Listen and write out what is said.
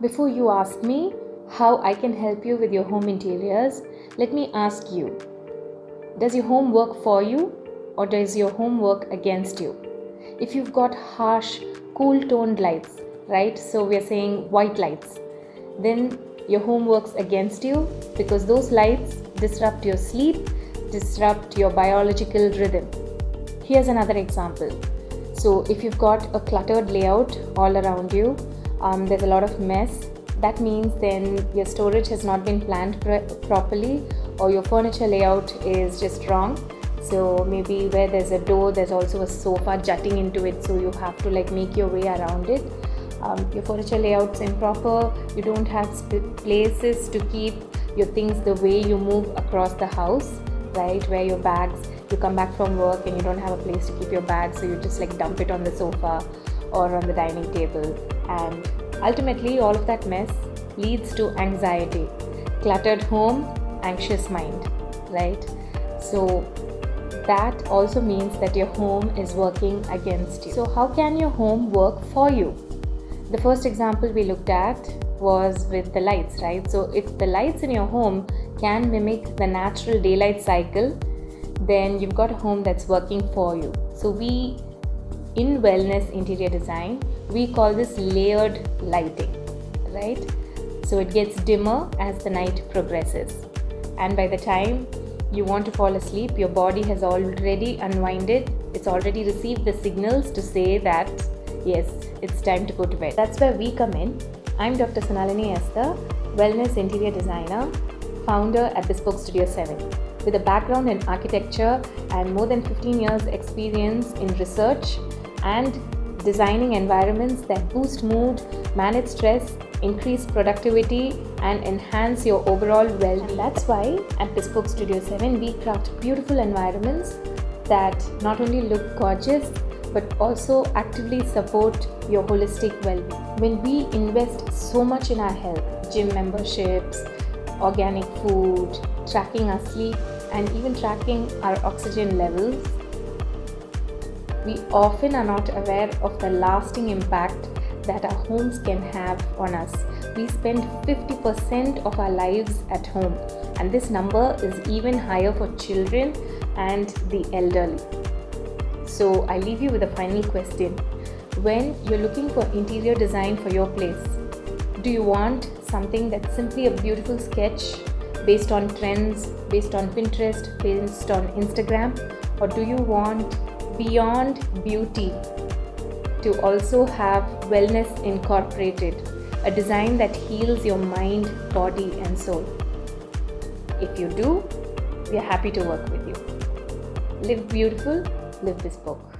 Before you ask me how I can help you with your home interiors, let me ask you, does your home work for you or does your home work against you? If you've got harsh, cool toned lights, right? So we are saying white lights, then your home works against you because those lights disrupt your sleep, disrupt your biological rhythm. Here's another example. So if you've got a cluttered layout all around you, there's a lot of mess, that means then your storage has not been planned properly, or your furniture layout is just wrong. So maybe where there's a door, there's also a sofa jutting into it, so you have to make your way around it. Your furniture layout's improper, you don't have places to keep your things the way you move across the house, right? Where your bags, you come back from work and you don't have a place to keep your bags, so you just dump it on the sofa or on the dining table, and ultimately all of that mess leads to anxiety. Cluttered home, anxious mind, right? So that also means that your home is working against you. So how can your home work for you? The first example we looked at was with the lights, right? So if the lights in your home can mimic the natural daylight cycle, then you've got a home that's working for you. So in wellness interior design, we call this layered lighting, right? So it gets dimmer as the night progresses, and by the time you want to fall asleep, your body has already unwinded. It's already received the signals to say that yes, it's time to go to bed. That's where we come in. I'm Dr. Sunalini Esther, wellness interior designer, founder at Bespoke Studio 7. With a background in architecture and more than 15 years experience in research and designing environments that boost mood, manage stress, increase productivity, and enhance your overall well-being. That's why at Bespoke Studio 7 we craft beautiful environments that not only look gorgeous but also actively support your holistic well-being. When we invest so much in our health, gym memberships, organic food, tracking our sleep, and even tracking our oxygen levels, we often are not aware of the lasting impact that our homes can have on us. We spend 50% of our lives at home, and this number is even higher for children and the elderly. So I leave you with a final question. When you're looking for interior design for your place, do you want something that's simply a beautiful sketch based on trends, based on Pinterest, based on Instagram, or do you want beyond beauty to also have wellness incorporated, a design that heals your mind, body, and soul? If you do, we are happy to work with you. Live beautiful, live bespoke.